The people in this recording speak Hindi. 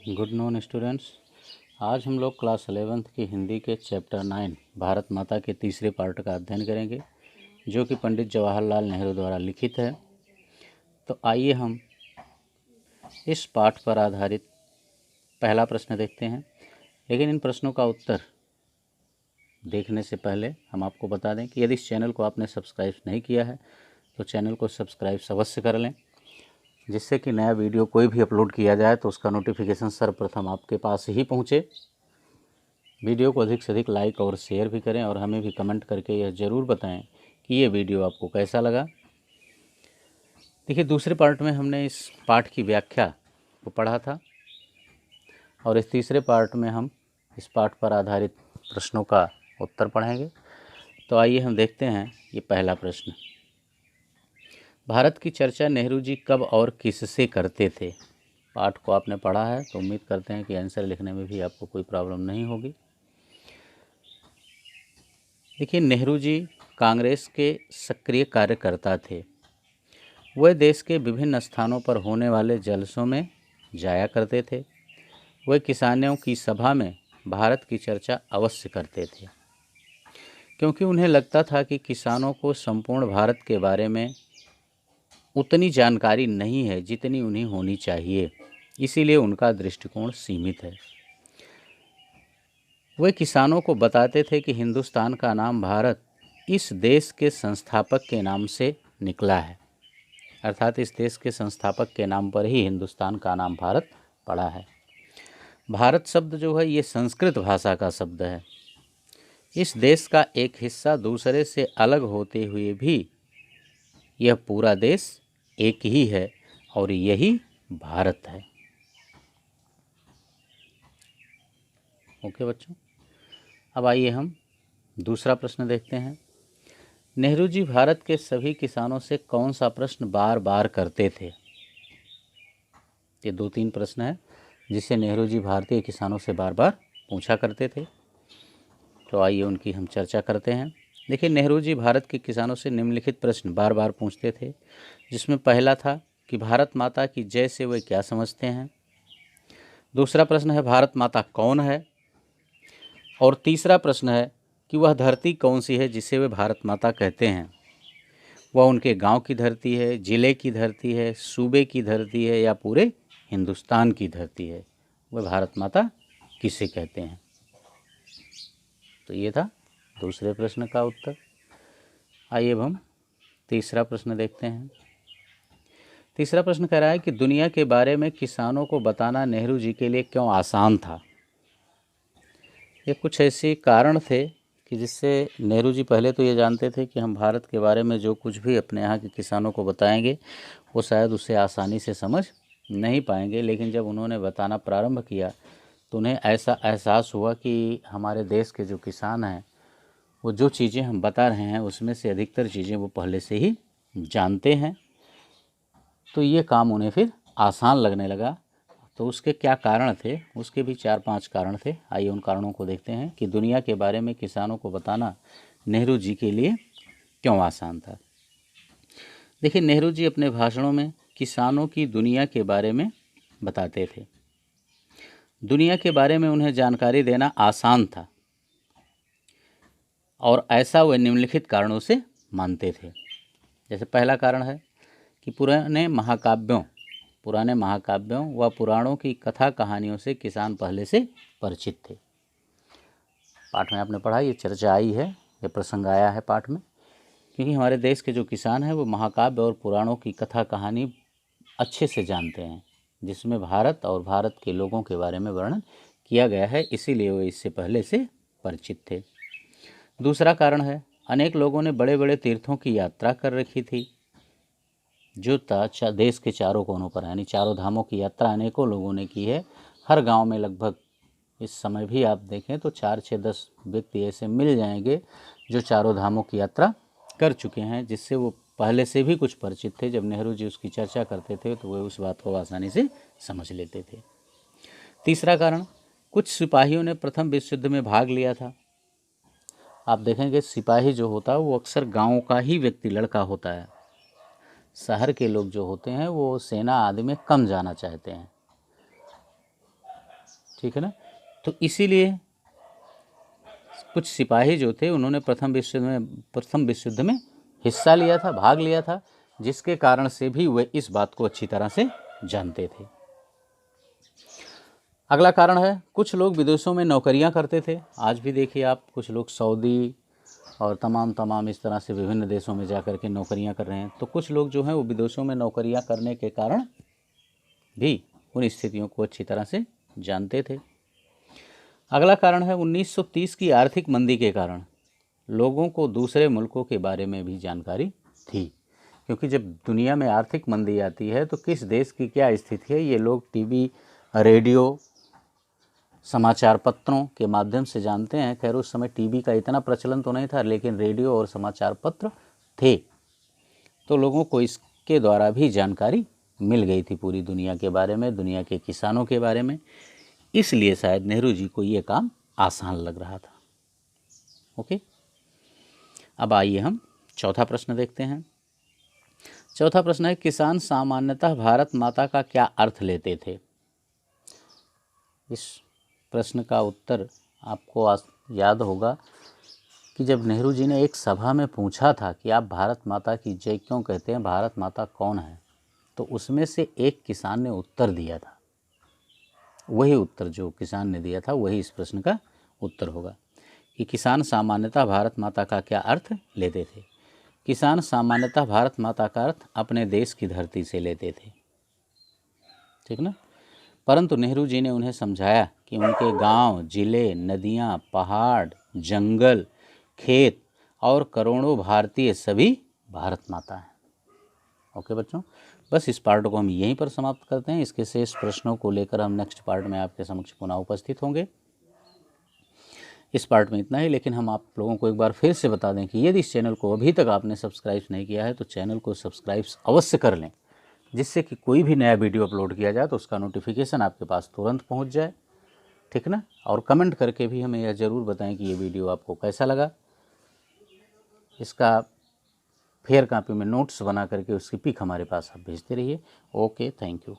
Good non students. आज हम लोग क्लास 11th की हिंदी के चैप्टर 9 भारत माता के तीसरे पार्ट का अध्ययन करेंगे, जो कि पंडित जवाहरलाल नेहरू द्वारा लिखित है। तो आइए हम इस पाठ पर आधारित पहला प्रश्न देखते हैं। लेकिन इन प्रश्नों का उत्तर देखने से पहले हम आपको बता दें कि यदि इस चैनल को आपने सब्सक्राइब नहीं किया है तो चैनल को सब्सक्राइब अवश्य कर लें, जिससे कि नया वीडियो कोई भी अपलोड किया जाए तो उसका नोटिफिकेशन सर्वप्रथम आपके पास ही पहुंचे। वीडियो को अधिक से अधिक लाइक और शेयर भी करें और हमें भी कमेंट करके यह ज़रूर बताएं कि ये वीडियो आपको कैसा लगा। देखिए, दूसरे पार्ट में हमने इस पाठ की व्याख्या को पढ़ा था और इस तीसरे पार्ट में हम इस पाठ पर आधारित प्रश्नों का उत्तर पढ़ेंगे। तो आइए हम देखते हैं ये पहला प्रश्न। भारत की चर्चा नेहरू जी कब और किससे करते थे? पाठ को आपने पढ़ा है तो उम्मीद करते हैं कि आंसर लिखने में भी आपको कोई प्रॉब्लम नहीं होगी। देखिए, नेहरू जी कांग्रेस के सक्रिय कार्यकर्ता थे। वह देश के विभिन्न स्थानों पर होने वाले जलसों में जाया करते थे। वह किसानों की सभा में भारत की चर्चा अवश्य करते थे, क्योंकि उन्हें लगता था कि किसानों को संपूर्ण भारत के बारे में उतनी जानकारी नहीं है जितनी उन्हें होनी चाहिए, इसीलिए उनका दृष्टिकोण सीमित है। वे किसानों को बताते थे कि हिंदुस्तान का नाम भारत इस देश के संस्थापक के नाम से निकला है, अर्थात इस देश के संस्थापक के नाम पर ही हिंदुस्तान का नाम भारत पड़ा है। भारत शब्द जो है ये संस्कृत भाषा का शब्द है। इस देश का एक हिस्सा दूसरे से अलग होते हुए भी यह पूरा देश एक ही है और यही भारत है। ओके बच्चों, अब आइए हम दूसरा प्रश्न देखते हैं। नेहरू जी भारत के सभी किसानों से कौन सा प्रश्न बार बार करते थे? ये 2-3 प्रश्न है जिसे नेहरू जी भारतीय किसानों से बार बार पूछा करते थे। तो आइए उनकी हम चर्चा करते हैं। देखिए, नेहरू जी भारत के किसानों से निम्नलिखित प्रश्न बार बार पूछते थे, जिसमें पहला था कि भारत माता की जय से वे क्या समझते हैं। दूसरा प्रश्न है भारत माता कौन है। और तीसरा प्रश्न है कि वह धरती कौन सी है जिसे वे भारत माता कहते हैं। वह उनके गांव की धरती है, ज़िले की धरती है, सूबे की धरती है या पूरे हिंदुस्तान की धरती है। वह भारत माता किसे कहते हैं? तो ये था दूसरे प्रश्न का उत्तर। आइए अब हम तीसरा प्रश्न देखते हैं। तीसरा प्रश्न कह रहा है कि दुनिया के बारे में किसानों को बताना नेहरू जी के लिए क्यों आसान था? ये कुछ ऐसे कारण थे कि जिससे नेहरू जी पहले तो ये जानते थे कि हम भारत के बारे में जो कुछ भी अपने यहाँ के किसानों को बताएंगे वो शायद उसे आसानी से समझ नहीं पाएंगे, लेकिन जब उन्होंने बताना प्रारंभ किया तो उन्हें ऐसा एहसास हुआ कि हमारे देश के जो किसान हैं वो जो चीज़ें हम बता रहे हैं उसमें से अधिकतर चीज़ें वो पहले से ही जानते हैं। तो ये काम उन्हें फिर आसान लगने लगा। तो उसके क्या कारण थे? उसके भी 4-5 कारण थे। आइए उन कारणों को देखते हैं कि दुनिया के बारे में किसानों को बताना नेहरू जी के लिए क्यों आसान था। देखिए, नेहरू जी अपने भाषणों में किसानों की दुनिया के बारे में बताते थे। दुनिया के बारे में उन्हें जानकारी देना आसान था और ऐसा वे निम्नलिखित कारणों से मानते थे। जैसे पहला कारण है कि पुराने महाकाव्यों व पुराणों की कथा कहानियों से किसान पहले से परिचित थे। पाठ में आपने पढ़ा, ये चर्चा आई है, ये प्रसंग आया है पाठ में, क्योंकि हमारे देश के जो किसान हैं वो महाकाव्य और पुराणों की कथा कहानी अच्छे से जानते हैं, जिसमें भारत और भारत के लोगों के बारे में वर्णन किया गया है, इसीलिए वे इससे पहले से परिचित थे। दूसरा कारण है अनेक लोगों ने बड़े बड़े तीर्थों की यात्रा कर रखी थी, जो देश के चारों कोनों पर, यानी चारों धामों की यात्रा अनेकों लोगों ने की है। हर गांव में लगभग इस समय भी आप देखें तो 4-6-10 व्यक्ति ऐसे मिल जाएंगे जो चारों धामों की यात्रा कर चुके हैं, जिससे वो पहले से भी कुछ परिचित थे। जब नेहरू जी उसकी चर्चा करते थे तो वे उस बात को आसानी से समझ लेते थे। तीसरा कारण, कुछ सिपाहियों ने प्रथम विश्व युद्ध में भाग लिया था। आप देखेंगे सिपाही जो होता है वो अक्सर गाँव का ही व्यक्ति, लड़का होता है। शहर के लोग जो होते हैं वो सेना आदि में कम जाना चाहते हैं। ठीक है ना। तो इसीलिए कुछ सिपाही जो थे उन्होंने प्रथम विश्व युद्ध में हिस्सा लिया था, भाग लिया था, जिसके कारण से भी वे इस बात को अच्छी तरह से जानते थे। अगला कारण है कुछ लोग विदेशों में नौकरियां करते थे। आज भी देखिए आप, कुछ लोग सऊदी और तमाम इस तरह से विभिन्न देशों में जाकर के नौकरियां कर रहे हैं। तो कुछ लोग जो हैं वो विदेशों में नौकरियां करने के कारण भी उन स्थितियों को अच्छी तरह से जानते थे। अगला कारण है 1930 की आर्थिक मंदी के कारण लोगों को दूसरे मुल्कों के बारे में भी जानकारी थी, क्योंकि जब दुनिया में आर्थिक मंदी आती है तो किस देश की क्या स्थिति है ये लोग टीवी, रेडियो, समाचार पत्रों के माध्यम से जानते हैं। खैर उस समय टीवी का इतना प्रचलन तो नहीं था, लेकिन रेडियो और समाचार पत्र थे, तो लोगों को इसके द्वारा भी जानकारी मिल गई थी पूरी दुनिया के बारे में, दुनिया के किसानों के बारे में। इसलिए शायद नेहरू जी को ये काम आसान लग रहा था। ओके, अब आइए हम चौथा प्रश्न देखते हैं। चौथा प्रश्न है किसान सामान्यतः भारत माता का क्या अर्थ लेते थे। इस प्रश्न का उत्तर आपको याद होगा कि जब नेहरू जी ने एक सभा में पूछा था कि आप भारत माता की जय क्यों कहते हैं, भारत माता कौन है, तो उसमें से एक किसान ने उत्तर दिया था। वही उत्तर जो किसान ने दिया था वही इस प्रश्न का उत्तर होगा कि किसान सामान्यतः भारत माता का क्या अर्थ लेते थे। किसान सामान्यतः भारत माता का अर्थ अपने देश की धरती से लेते थे, ठीक ना। परंतु नेहरू जी ने उन्हें समझाया कि उनके गांव, जिले, नदियां, पहाड़, जंगल, खेत और करोड़ों भारतीय सभी भारत माता हैं। ओके बच्चों, बस इस पार्ट को हम यहीं पर समाप्त करते हैं। इसके शेष प्रश्नों को लेकर हम नेक्स्ट पार्ट में आपके समक्ष पुनः उपस्थित होंगे। इस पार्ट में इतना ही, लेकिन हम आप लोगों को एक बार फिर से बता दें कि यदि इस चैनल को अभी तक आपने सब्सक्राइब नहीं किया है तो चैनल को सब्सक्राइब अवश्य कर लें, जिससे कि कोई भी नया वीडियो अपलोड किया जाए तो उसका नोटिफिकेशन आपके पास तुरंत पहुंच जाए, ठीक ना। और कमेंट करके भी हमें यह ज़रूर बताएं कि ये वीडियो आपको कैसा लगा। इसका फेयर कॉपी में नोट्स बना करके उसकी पिक हमारे पास आप भेजते रहिए। Okay, thank you.